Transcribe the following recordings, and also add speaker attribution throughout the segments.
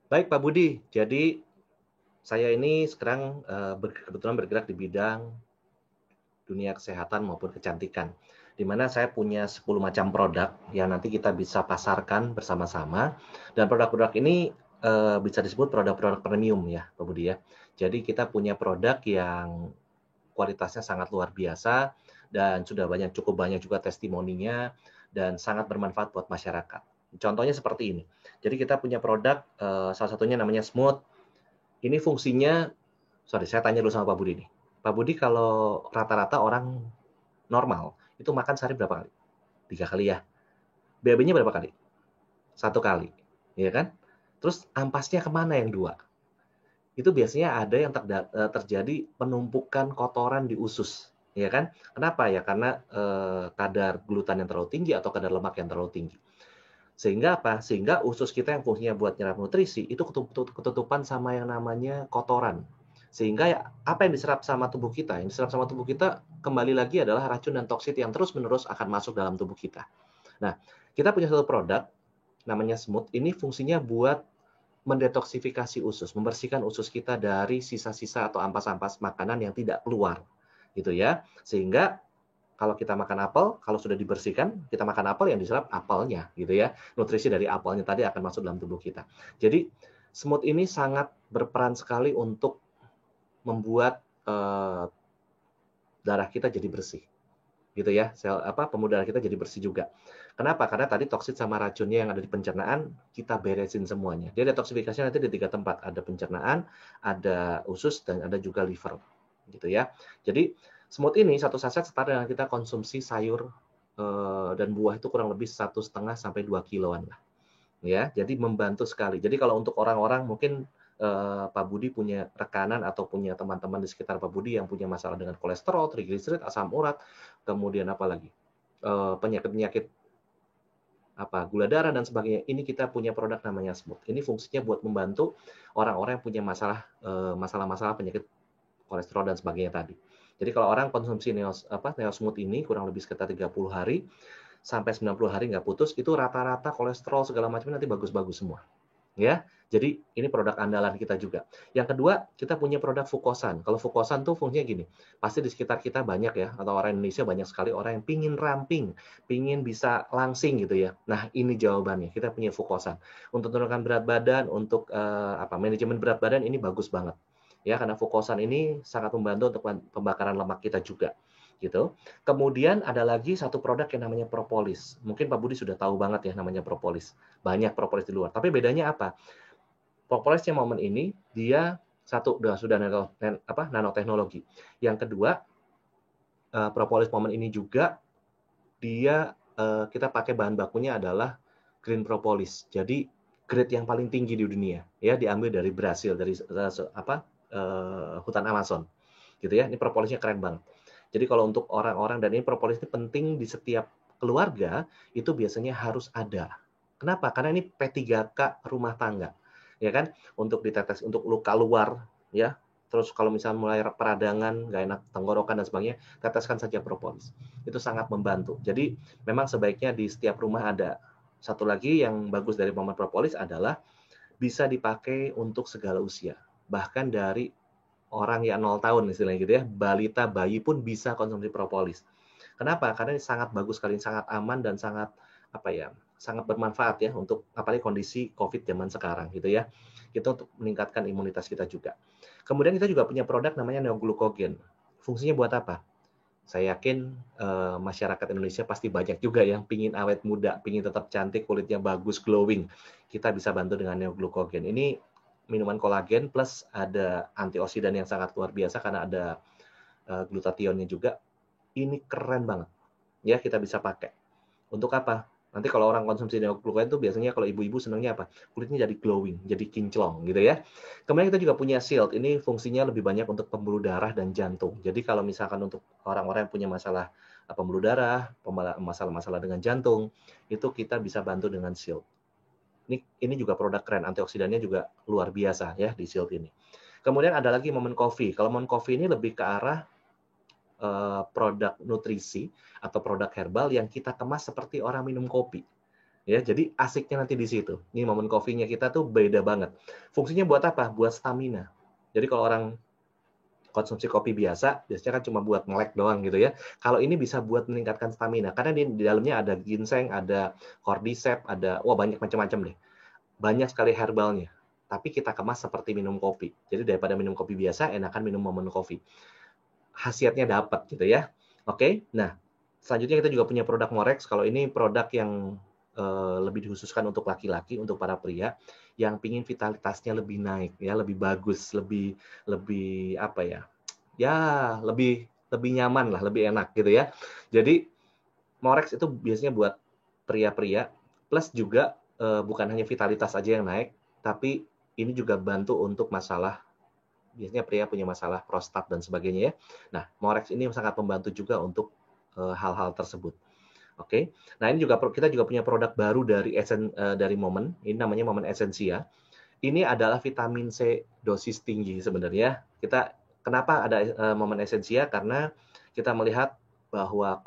Speaker 1: Baik Pak Budi, jadi saya ini sekarang kebetulan bergerak di bidang dunia kesehatan maupun kecantikan, di mana saya punya 10 macam produk yang nanti kita bisa pasarkan bersama-sama, dan produk-produk ini bisa disebut produk-produk premium ya Pak Budi ya. Jadi kita punya produk yang kualitasnya sangat luar biasa dan sudah cukup banyak juga testimoninya dan sangat bermanfaat buat masyarakat. Contohnya seperti ini. Jadi kita punya produk salah satunya namanya Smooth. Ini fungsinya, sorry saya tanya dulu sama Pak Budi nih. Pak Budi kalau rata-rata orang normal itu makan sehari berapa kali? 3 kali ya. BAB-nya berapa kali? 1 kali, ya kan? Terus ampasnya kemana yang 2? Itu biasanya ada yang terjadi penumpukan kotoran di usus, ya kan? Kenapa ya? Karena kadar glutan yang terlalu tinggi atau kadar lemak yang terlalu tinggi. Sehingga apa? Sehingga usus kita yang fungsinya buat nyerap nutrisi itu ketutupan sama yang namanya kotoran. Sehingga ya, apa yang diserap sama tubuh kita? Yang diserap sama tubuh kita kembali lagi adalah racun dan toksit yang terus-menerus akan masuk dalam tubuh kita. Nah, kita punya satu produk namanya Smooth. Ini fungsinya buat mendetoksifikasi usus, membersihkan usus kita dari sisa-sisa atau ampas-ampas makanan yang tidak keluar, gitu ya. Sehingga kalau kita makan apel, kalau sudah dibersihkan, kita makan apel yang diserap apelnya, gitu ya. Nutrisi dari apelnya tadi akan masuk dalam tubuh kita. Jadi, Smooth ini sangat berperan sekali untuk membuat darah kita jadi bersih, gitu ya. Pembuluh darah kita jadi bersih juga. Kenapa? Karena tadi toksit sama racunnya yang ada di pencernaan kita beresin semuanya. Dia detoksifikasinya nanti di 3 tempat, ada pencernaan, ada usus, dan ada juga liver, gitu ya. Jadi Smooth ini satu saset setara dengan kita konsumsi sayur dan buah itu kurang lebih 1,5 sampai 2 kiloan lah. Ya, jadi membantu sekali. Jadi kalau untuk orang-orang mungkin Pak Budi punya rekanan atau punya teman-teman di sekitar Pak Budi yang punya masalah dengan kolesterol, trigliserid, asam urat, kemudian apa lagi? Penyakit-penyakit gula darah dan sebagainya. Ini kita punya produk namanya Smooth. Ini fungsinya buat membantu orang-orang yang punya masalah-masalah penyakit kolesterol dan sebagainya tadi. Jadi kalau orang konsumsi Neosmooth ini kurang lebih sekitar 30 hari sampai 90 hari nggak putus, itu rata-rata kolesterol segala macam nanti bagus-bagus semua. Ya, jadi ini produk andalan kita juga. Yang kedua, kita punya produk Fukosan. Kalau Fukosan tuh fungsinya gini, pasti di sekitar kita banyak ya, atau orang Indonesia banyak sekali orang yang pingin ramping, pingin bisa langsing gitu ya. Nah, ini jawabannya. Kita punya Fukosan. Untuk menurunkan berat badan, untuk manajemen berat badan ini bagus banget. Ya, karena Fukosan ini sangat membantu untuk pembakaran lemak kita juga gitu. Kemudian ada lagi satu produk yang namanya propolis. Mungkin Pak Budi sudah tahu banget ya namanya propolis. Banyak propolis di luar. Tapi bedanya apa? Propolisnya momen ini dia satu sudah nanoteknologi. Yang kedua, propolis momen ini juga dia kita pakai bahan bakunya adalah green propolis. Jadi grade yang paling tinggi di dunia ya, diambil dari Brasil, dari hutan Amazon. Gitu ya. Ini propolisnya keren banget. Jadi kalau untuk orang-orang, dan ini propolis ini penting di setiap keluarga, itu biasanya harus ada. Kenapa? Karena ini P3K rumah tangga. Ya kan? Untuk ditetes untuk luka luar ya. Terus kalau misalnya mulai peradangan, nggak enak tenggorokan dan sebagainya, teteskan saja propolis. Itu sangat membantu. Jadi memang sebaiknya di setiap rumah ada. Satu lagi yang bagus dari momen propolis adalah bisa dipakai untuk segala usia. Bahkan dari orang yang 0 tahun istilahnya gitu ya, balita, bayi pun bisa konsumsi propolis. Kenapa? Karena ini sangat bagus sekali, sangat aman dan sangat sangat bermanfaat ya untuk apalagi kondisi COVID zaman sekarang gitu ya. Itu untuk meningkatkan imunitas kita juga. Kemudian kita juga punya produk namanya neoglukogen. Fungsinya buat apa? Saya yakin masyarakat Indonesia pasti banyak juga yang pingin awet muda, pingin tetap cantik, kulitnya bagus, glowing. Kita bisa bantu dengan neoglukogen. Ini minuman kolagen plus ada antioksidan yang sangat luar biasa karena ada glutathionnya juga. Ini keren banget. Ya, kita bisa pakai. Untuk apa? Nanti kalau orang konsumsi neoglukogen itu biasanya kalau ibu-ibu senangnya apa? Kulitnya jadi glowing, jadi kinclong gitu ya. Kemudian kita juga punya Shield. Ini fungsinya lebih banyak untuk pembuluh darah dan jantung. Jadi kalau misalkan untuk orang-orang yang punya masalah pembuluh darah, masalah-masalah dengan jantung, itu kita bisa bantu dengan Shield. Ini juga produk keren, antioksidannya juga luar biasa ya di Shield ini. Kemudian ada lagi Moment Coffee. Kalau Moment Coffee ini lebih ke arah produk nutrisi atau produk herbal yang kita kemas seperti orang minum kopi. Ya, jadi asiknya nanti di situ. Ini momen coffee-nya kita tuh beda banget. Fungsinya buat apa? Buat stamina. Jadi kalau orang konsumsi kopi biasa, biasanya kan cuma buat melek doang gitu ya. Kalau ini bisa buat meningkatkan stamina, karena di dalamnya ada ginseng, ada cordyceps, ada banyak macam-macam deh. Banyak sekali herbalnya. Tapi kita kemas seperti minum kopi. Jadi daripada minum kopi biasa, enakan minum momen kopi. Khasiatnya dapat gitu ya. Oke, nah selanjutnya kita juga punya produk Morex. Kalau ini produk yang lebih dikhususkan untuk laki-laki, untuk para pria yang pingin vitalitasnya lebih naik, ya lebih bagus, lebih lebih apa ya, ya lebih lebih nyaman lah, lebih enak gitu ya. Jadi Morex itu biasanya buat pria-pria, plus juga bukan hanya vitalitas aja yang naik, tapi ini juga bantu untuk masalah biasanya pria punya masalah prostat dan sebagainya ya. Nah, Morex ini sangat membantu juga untuk hal-hal tersebut. Oke. Nah, ini juga kita juga punya produk baru dari Momen. Ini namanya Momen Essensia. Ini adalah vitamin C dosis tinggi sebenarnya. Kenapa ada Momen Essensia? Karena kita melihat bahwa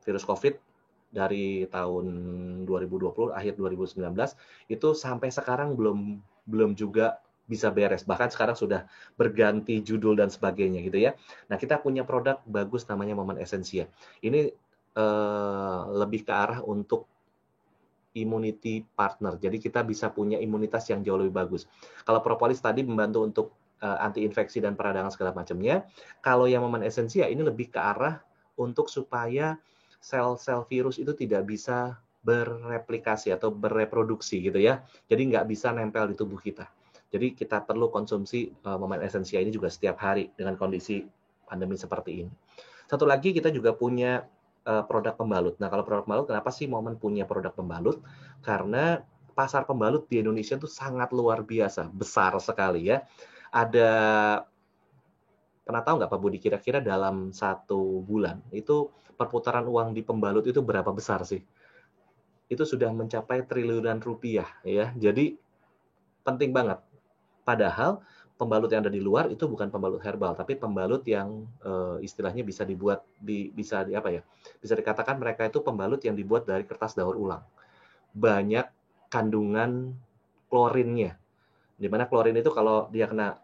Speaker 1: virus COVID dari tahun 2020 akhir 2019 itu sampai sekarang belum juga bisa beres. Bahkan sekarang sudah berganti judul dan sebagainya gitu ya. Nah, kita punya produk bagus namanya Momen Essensia. Ini lebih ke arah untuk immunity partner. Jadi kita bisa punya imunitas yang jauh lebih bagus. Kalau propolis tadi membantu untuk anti infeksi dan peradangan segala macamnya. Kalau yang Momen Essensia ini lebih ke arah untuk supaya sel-sel virus itu tidak bisa bereplikasi atau bereproduksi gitu ya. Jadi nggak bisa nempel di tubuh kita. Jadi kita perlu konsumsi Momen Essensia ini juga setiap hari dengan kondisi pandemi seperti ini. Satu lagi kita juga punya produk pembalut. Nah, kalau produk pembalut, kenapa sih Momen punya produk pembalut? Karena pasar pembalut di Indonesia itu sangat luar biasa, besar sekali ya. Pernah tahu nggak Pak Budi, kira-kira dalam 1 bulan, itu perputaran uang di pembalut itu berapa besar sih? Itu sudah mencapai triliunan rupiah ya. Jadi penting banget. Padahal pembalut yang ada di luar itu bukan pembalut herbal, tapi pembalut yang istilahnya bisa dibuat bisa di apa ya? Bisa dikatakan mereka itu pembalut yang dibuat dari kertas daur ulang. Banyak kandungan klorinnya. Di mana klorin itu kalau dia kena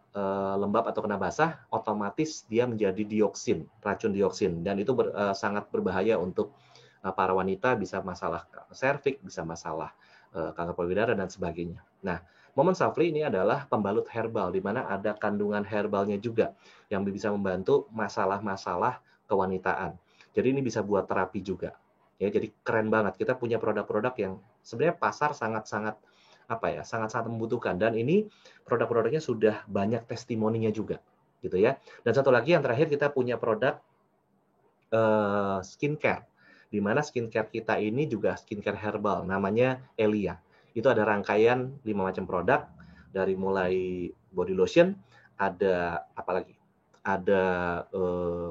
Speaker 1: lembab atau kena basah, otomatis dia menjadi dioksin, racun dioksin, dan itu sangat berbahaya untuk para wanita, bisa masalah serviks, bisa masalah kanker payudara dan sebagainya. Nah, Momen Safli ini adalah pembalut herbal, di mana ada kandungan herbalnya juga yang bisa membantu masalah-masalah kewanitaan. Jadi ini bisa buat terapi juga. Ya, jadi keren banget. Kita punya produk-produk yang sebenarnya pasar sangat-sangat sangat-sangat membutuhkan, dan ini produk-produknya sudah banyak testimoninya juga gitu ya. Dan satu lagi yang terakhir, kita punya produk skincare, di mana skincare kita ini juga skincare herbal, namanya Elia. Itu ada rangkaian 5 macam produk, dari mulai body lotion, ada apalagi, ada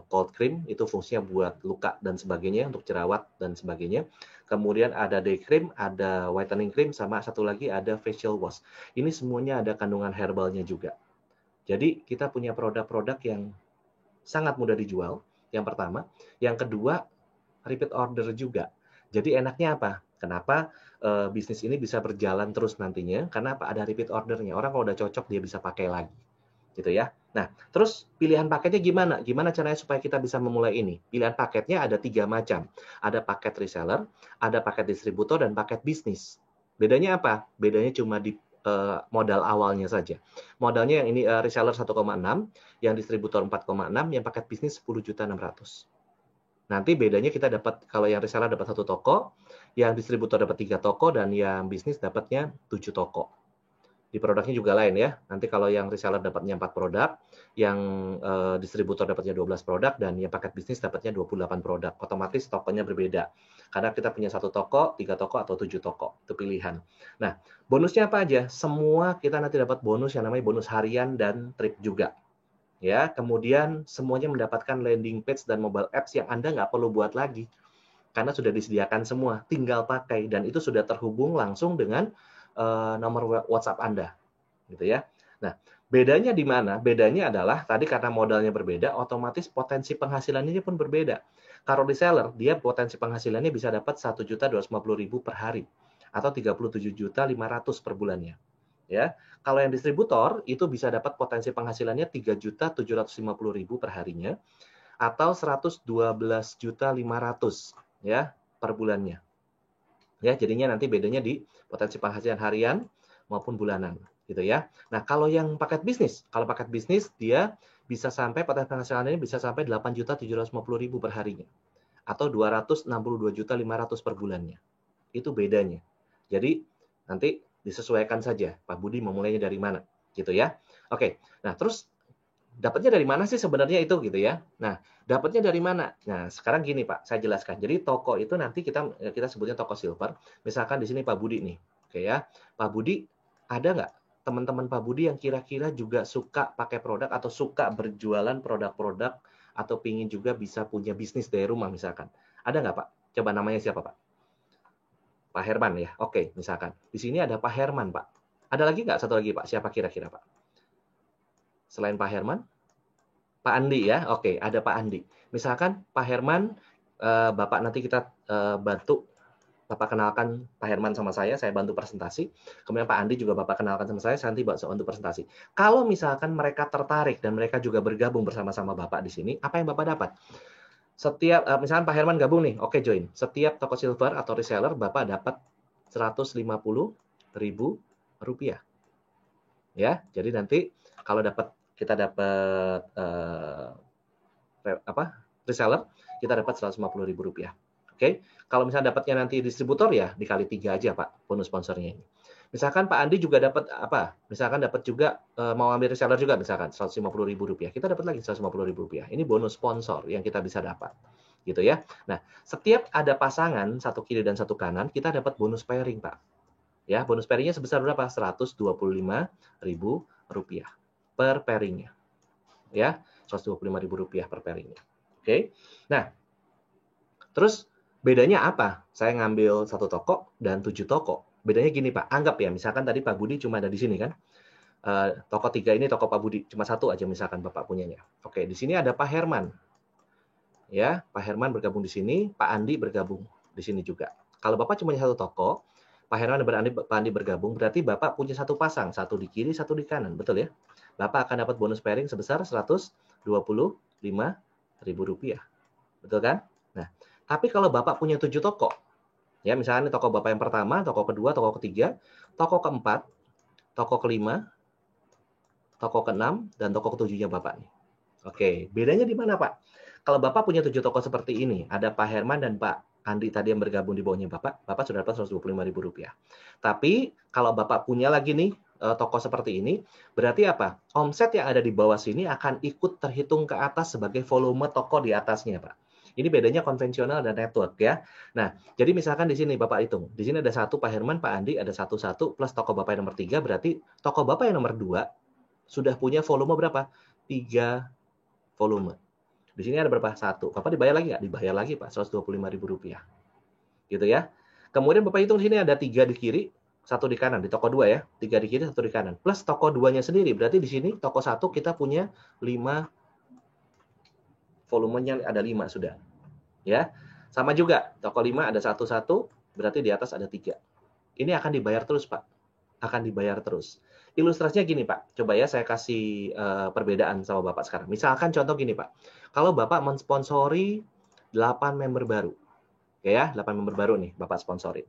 Speaker 1: cold cream, itu fungsinya buat luka dan sebagainya, untuk jerawat dan sebagainya. Kemudian ada day cream, ada whitening cream, sama satu lagi ada facial wash. Ini semuanya ada kandungan herbalnya juga. Jadi kita punya produk-produk yang sangat mudah dijual, yang pertama. Yang kedua, repeat order juga. Jadi enaknya apa? Kenapa bisnis ini bisa berjalan terus nantinya? Karena apa? Ada repeat ordernya. Orang kalau udah cocok, dia bisa pakai lagi. Gitu ya. Nah, terus pilihan paketnya gimana? Gimana caranya supaya kita bisa memulai ini? Pilihan paketnya ada 3 macam. Ada paket reseller, ada paket distributor, dan paket bisnis. Bedanya apa? Bedanya cuma di modal awalnya saja. Modalnya yang ini reseller 1,6, yang distributor 4,6, yang paket bisnis 10.600.000. Nanti bedanya kita dapat, kalau yang reseller dapat 1 toko, yang distributor dapat 3 toko, dan yang bisnis dapatnya 7 toko. Di produknya juga lain ya. Nanti kalau yang reseller dapatnya 4 produk, yang distributor dapatnya 12 produk, dan yang paket bisnis dapatnya 28 produk. Otomatis tokonya berbeda. Karena kita punya 1 toko, 3 toko, atau 7 toko. Itu pilihan. Nah, bonusnya apa aja? Semua kita nanti dapat bonus yang namanya bonus harian dan trip juga. Ya, kemudian semuanya mendapatkan landing page dan mobile apps yang Anda nggak perlu buat lagi. Karena sudah disediakan semua, tinggal pakai, dan itu sudah terhubung langsung dengan nomor WhatsApp Anda, gitu ya. Nah, bedanya di mana? Bedanya adalah tadi karena modalnya berbeda, otomatis potensi penghasilannya pun berbeda. Kalau reseller, dia potensi penghasilannya bisa dapat 1.250.000 per hari atau 37.500.000 per bulannya. Ya, kalau yang distributor itu bisa dapat potensi penghasilannya 3.750.000 per harinya atau 112.500.000 ya per bulannya. Ya, jadinya nanti bedanya di potensi penghasilan harian maupun bulanan, gitu ya. Nah, kalau yang paket bisnis, dia bisa sampai potensi penghasilannya bisa sampai 8.750.000 per harinya atau 262.500.000 per bulannya. Itu bedanya. Jadi nanti disesuaikan saja Pak Budi memulainya dari mana, gitu ya. Oke. Nah, terus dapatnya dari mana sih sebenarnya itu gitu ya. Nah, dapatnya dari mana? Nah, sekarang gini Pak, saya jelaskan. Jadi toko itu nanti kita sebutnya toko silver. Misalkan di sini Pak Budi nih. Oke ya. Pak Budi, ada nggak teman-teman Pak Budi yang kira-kira juga suka pakai produk atau suka berjualan produk-produk atau pingin juga bisa punya bisnis dari rumah misalkan? Ada nggak Pak? Coba namanya siapa Pak? Pak Herman ya. Oke, misalkan. Di sini ada Pak Herman Pak. Ada lagi nggak satu lagi Pak? Siapa kira-kira Pak? Selain Pak Herman? Pak Andi ya. Oke, ada Pak Andi. Misalkan Pak Herman, Bapak nanti kita bantu Bapak kenalkan Pak Herman sama saya bantu presentasi. Kemudian Pak Andi juga Bapak kenalkan sama saya nanti bantu presentasi. Kalau misalkan mereka tertarik dan mereka juga bergabung bersama-sama Bapak di sini, apa yang Bapak dapat? Setiap, misalkan Pak Herman gabung nih, oke join. Setiap toko silver atau reseller, Bapak dapat 150.000 rupiah. Ya, jadi nanti kalau kita dapat reseller, kita dapat 150.000 rupiah. Oke, kalau misalnya dapatnya nanti distributor ya dikali 3 aja Pak bonus sponsornya ini. Misalkan Pak Andi juga dapat apa? Misalkan dapat juga mau ambil reseller juga misalkan 150.000 rupiah, kita dapat lagi 150.000 rupiah. Ini bonus sponsor yang kita bisa dapat, gitu ya. Nah, setiap ada pasangan satu kiri dan satu kanan, kita dapat bonus pairing Pak. Ya, bonus pairingnya sebesar berapa? 125.000 rupiah per pairingnya. Ya, 125.000 rupiah per pairingnya. Oke. Nah, terus bedanya apa? Saya ngambil satu toko dan 7 toko. Bedanya gini Pak, anggap ya, misalkan tadi Pak Budi cuma ada di sini kan. Toko 3 ini toko Pak Budi, cuma satu aja misalkan Bapak punyanya. Oke, di sini ada Pak Herman. Ya, Pak Herman bergabung di sini, Pak Andi bergabung di sini juga. Kalau Bapak cuma satu toko, Pak Herman dan Pak Andi bergabung, berarti Bapak punya satu pasang, satu di kiri, satu di kanan, betul ya? Bapak akan dapat bonus pairing sebesar 125.000 rupiah. Betul kan? Nah, tapi kalau Bapak punya 7 toko, ya misalnya ini toko Bapak yang pertama, toko kedua, toko ketiga, toko keempat, toko kelima, toko keenam, dan toko ketujuhnya Bapak nih. Oke, bedanya di mana Pak? Kalau Bapak punya 7 toko seperti ini, ada Pak Herman dan Pak Andi tadi yang bergabung di bawahnya Bapak, Bapak sudah dapat 125.000 rupiah. Tapi kalau Bapak punya lagi nih toko seperti ini, berarti apa? Omset yang ada di bawah sini akan ikut terhitung ke atas sebagai volume toko di atasnya Pak. Ini bedanya konvensional dan network ya. Nah, jadi misalkan di sini Bapak hitung. Di sini ada satu Pak Herman, Pak Andi, ada satu plus toko Bapak yang nomor 3, berarti toko Bapak yang nomor 2 sudah punya volume berapa? 3 volume. Di sini ada berapa? 1. Bapak dibayar lagi nggak? Dibayar lagi Pak, 125.000 rupiah. Gitu ya. Kemudian Bapak hitung di sini ada 3 di kiri, 1 di kanan. Di toko 2 ya. 3 di kiri, 1 di kanan. Plus toko 2-nya sendiri. Berarti di sini toko 1 kita punya 5 volumenya ada 5 sudah. Ya. Sama juga, toko 5 ada 1, berarti di atas ada 3. Ini akan dibayar terus, Pak. Akan dibayar terus. Ilustrasinya gini, Pak. Coba ya saya kasih perbedaan sama Bapak sekarang. Misalkan contoh gini, Pak. Kalau Bapak mensponsori 8 member baru. Ya, 8 member baru nih Bapak sponsori.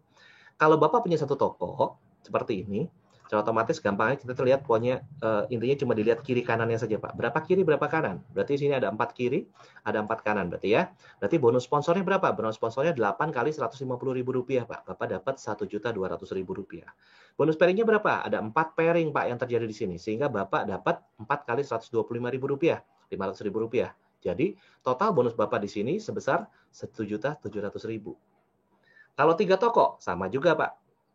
Speaker 1: Kalau Bapak punya satu toko seperti ini, secara otomatis gampangnya kita terlihat pokoknya intinya cuma dilihat kiri kanannya saja Pak. Berapa kiri, berapa kanan? Berarti sini ada 4 kiri, ada 4 kanan berarti ya. Berarti bonus sponsornya berapa? Bonus sponsornya 8 kali 150.000 rupiah Pak. Bapak dapat 1.200.000 rupiah. Bonus pairingnya berapa? Ada 4 pairing Pak yang terjadi di sini. Sehingga Bapak dapat 4 kali 125.000 rupiah. 500.000 rupiah. Jadi total bonus Bapak di sini sebesar 1.700.000. Kalau 3 toko, sama juga Pak.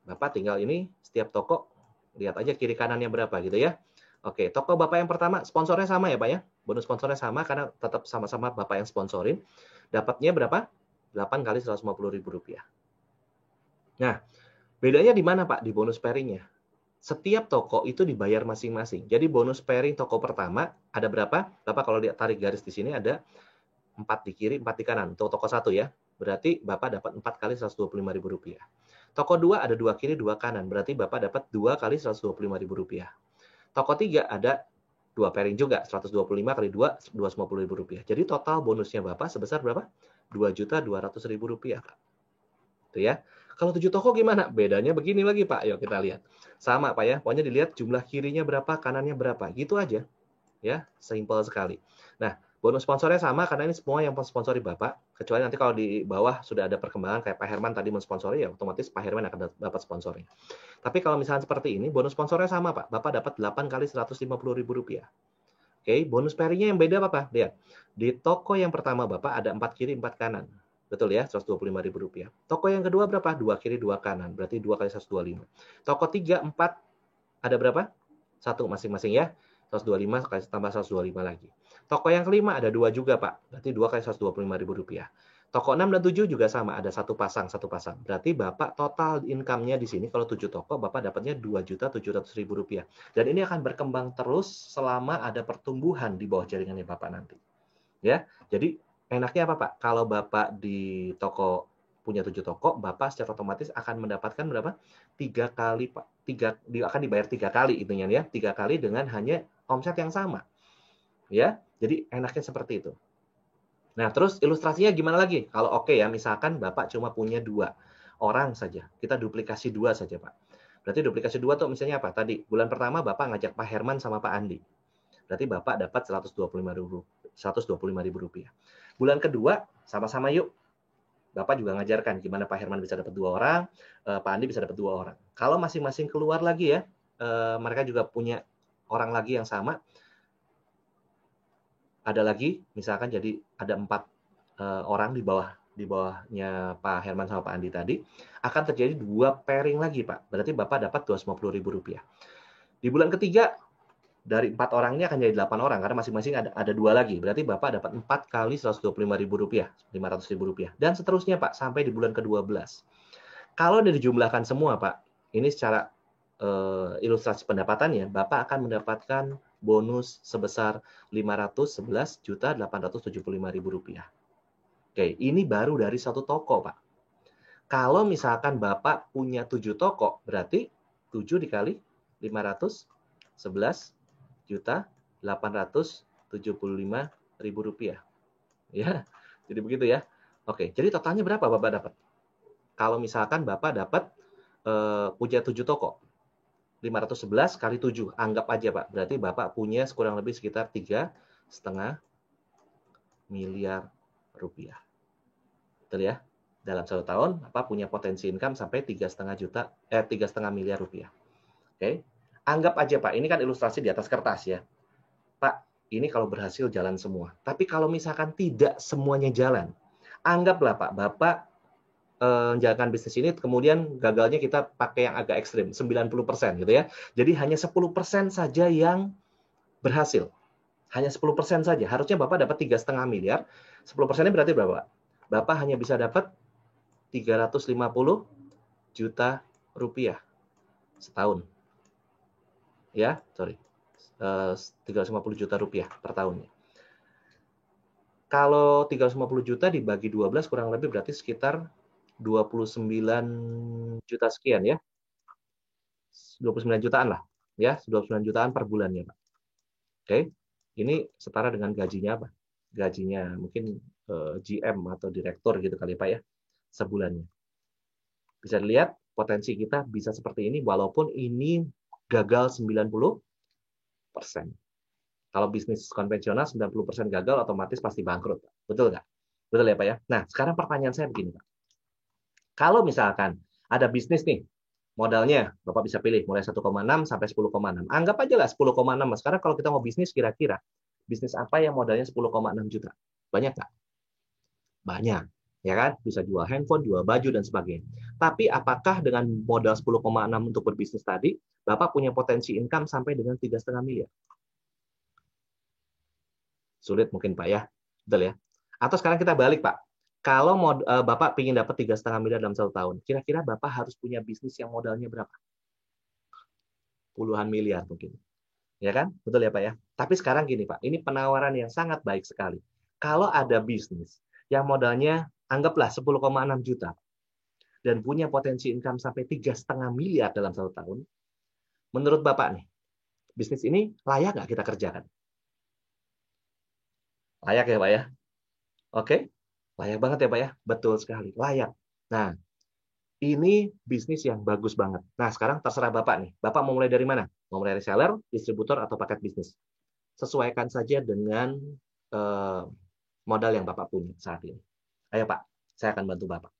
Speaker 1: Bapak tinggal ini setiap toko lihat aja kiri kanannya berapa gitu ya. Oke, toko Bapak yang pertama sponsornya sama ya Pak ya. Bonus sponsornya sama karena tetap sama-sama Bapak yang sponsorin. Dapatnya berapa? 8 kali 150.000 rupiah. Nah, bedanya di mana Pak? Di bonus pairingnya. Setiap toko itu dibayar masing-masing. Jadi bonus pairing toko pertama ada berapa? Bapak kalau lihat tarik garis di sini ada 4 di kiri, 4 di kanan. Untuk toko 1 ya. Berarti Bapak dapat 4 kali Rp125.000. Toko 2 ada 2 kiri, 2 kanan. Berarti Bapak dapat 2 kali Rp125.000. Toko 3 ada 2 pairing juga, 125 kali 2, Rp250.000. Jadi total bonusnya Bapak sebesar berapa? Rp2.200.000, Pak. Itu ya. Kalau 7 toko gimana? Bedanya begini lagi, Pak. Yuk kita lihat. Sama, Pak ya. Pokoknya dilihat jumlah kirinya berapa, kanannya berapa. Gitu aja. Ya, simple sekali. Nah, bonus sponsornya sama karena ini semua yang sponsori Bapak. Kecuali nanti kalau di bawah sudah ada perkembangan kayak Pak Herman tadi mensponsori, ya otomatis Pak Herman akan dapat sponsornya. Tapi kalau misalnya seperti ini, bonus sponsornya sama, Pak. Bapak dapat 8 kali Rp150.000. Oke, bonus pairingnya yang beda apa, Pak? Lihat. Di toko yang pertama Bapak ada 4 kiri, 4 kanan. Betul ya, Rp125.000. Toko yang kedua berapa? 2 kiri, 2 kanan. Berarti 2 kali 125. Toko 3, 4, ada berapa? 1 masing-masing ya. 125 tambah 125 lagi. Toko yang kelima ada 2 juga, Pak. Berarti 2 kali Rp125.000. Toko 6 dan 7 juga sama, ada satu pasang. Berarti Bapak total income-nya di sini kalau 7 toko Bapak dapatnya Rp2.700.000. Dan ini akan berkembang terus selama ada pertumbuhan di bawah jaringannya Bapak nanti. Ya. Jadi enaknya apa, Pak? Kalau Bapak di toko punya 7 toko, Bapak secara otomatis akan mendapatkan berapa? 3 kali, Pak. Akan dibayar 3 kali intinya ya. 3 kali dengan hanya omset yang sama. Ya. Jadi enaknya seperti itu. Nah, terus ilustrasinya gimana lagi? Kalau oke ya, misalkan Bapak cuma punya 2 orang saja. Kita duplikasi 2 saja, Pak. Berarti duplikasi 2 tuh misalnya apa? Tadi, bulan pertama Bapak ngajak Pak Herman sama Pak Andi. Berarti Bapak dapat Rp125.000. Bulan kedua, sama-sama yuk. Bapak juga ngajarkan gimana Pak Herman bisa dapat 2 orang, Pak Andi bisa dapat 2 orang. Kalau masing-masing keluar lagi ya, mereka juga punya orang lagi yang sama, ada lagi, misalkan jadi ada 4 orang di bawahnya Pak Herman sama Pak Andi tadi, akan terjadi 2 pairing lagi, Pak. Berarti Bapak dapat Rp250.000. Di bulan ketiga, dari 4 orang ini akan jadi 8 orang, karena masing-masing ada 2 lagi. Berarti Bapak dapat 4 kali Rp125.000, Rp500.000. Dan seterusnya, Pak, sampai di bulan ke-12. Kalau dijumlahkan semua, Pak, ini secara ilustrasi pendapatannya, Bapak akan mendapatkan bonus sebesar Rp511.875.000. Oke, ini baru dari 1 toko, Pak. Kalau misalkan Bapak punya 7 toko, berarti 7 dikali Rp511.875.000. Ya, jadi begitu ya. Oke, jadi totalnya berapa Bapak dapat? Kalau misalkan Bapak dapat punya 7 toko, 511 kali 7, anggap aja Pak. Berarti Bapak punya kurang lebih sekitar 3,5 miliar rupiah. Betul ya? Dalam 1 tahun, Bapak punya potensi income sampai 3,5 miliar rupiah. Oke? Anggap aja Pak, ini kan ilustrasi di atas kertas ya. Pak, ini kalau berhasil jalan semua. Tapi kalau misalkan tidak semuanya jalan, anggaplah Pak, Bapak menjalankan bisnis ini, kemudian gagalnya kita pakai yang agak ekstrim, 90% gitu ya. Jadi hanya 10% saja yang berhasil. Hanya 10% saja. Harusnya Bapak dapat 3,5 miliar. 10%-nya berarti berapa, Pak? Bapak hanya bisa dapat 350 juta rupiah setahun. Ya, sorry. 350 juta rupiah per tahunnya. Kalau 350 juta dibagi 12 kurang lebih berarti sekitar 29 juta sekian ya. 29 jutaan lah. Ya, 29 jutaan per bulannya, Pak. Oke. Ini setara dengan gajinya apa? Gajinya mungkin GM atau direktur gitu kali Pak ya, sebulannya. Bisa dilihat potensi kita bisa seperti ini walaupun ini gagal 90%. Kalau bisnis konvensional 90% gagal otomatis pasti bangkrut. Betul nggak? Betul ya Pak ya? Nah, sekarang pertanyaan saya begini Pak. Kalau misalkan ada bisnis nih, modalnya Bapak bisa pilih mulai 1,6 sampai 10,6. Anggap aja lah 10,6. Sekarang kalau kita mau bisnis kira-kira bisnis apa yang modalnya 10,6 juta? Banyak nggak? Banyak. Ya kan? Bisa jual handphone, jual baju, dan sebagainya. Tapi apakah dengan modal 10,6 untuk berbisnis tadi, Bapak punya potensi income sampai dengan 3,5 miliar? Sulit mungkin Pak ya. Betul ya? Atau sekarang kita balik Pak. Kalau Bapak ingin dapat 3,5 miliar dalam 1 tahun, kira-kira Bapak harus punya bisnis yang modalnya berapa? Puluhan miliar mungkin. Ya kan? Betul ya Pak ya? Tapi sekarang gini Pak, ini penawaran yang sangat baik sekali. Kalau ada bisnis yang modalnya anggaplah 10,6 juta dan punya potensi income sampai 3,5 miliar dalam 1 tahun, menurut Bapak nih, bisnis ini layak nggak kita kerjakan? Layak ya Pak ya? Oke? Layak banget ya Pak ya? Betul sekali, layak. Nah, ini bisnis yang bagus banget. Nah, sekarang terserah Bapak nih. Bapak mau mulai dari mana? Mau mulai dari seller, distributor, atau paket bisnis? Sesuaikan saja dengan modal yang Bapak punya saat ini. Ayo Pak, saya akan bantu Bapak.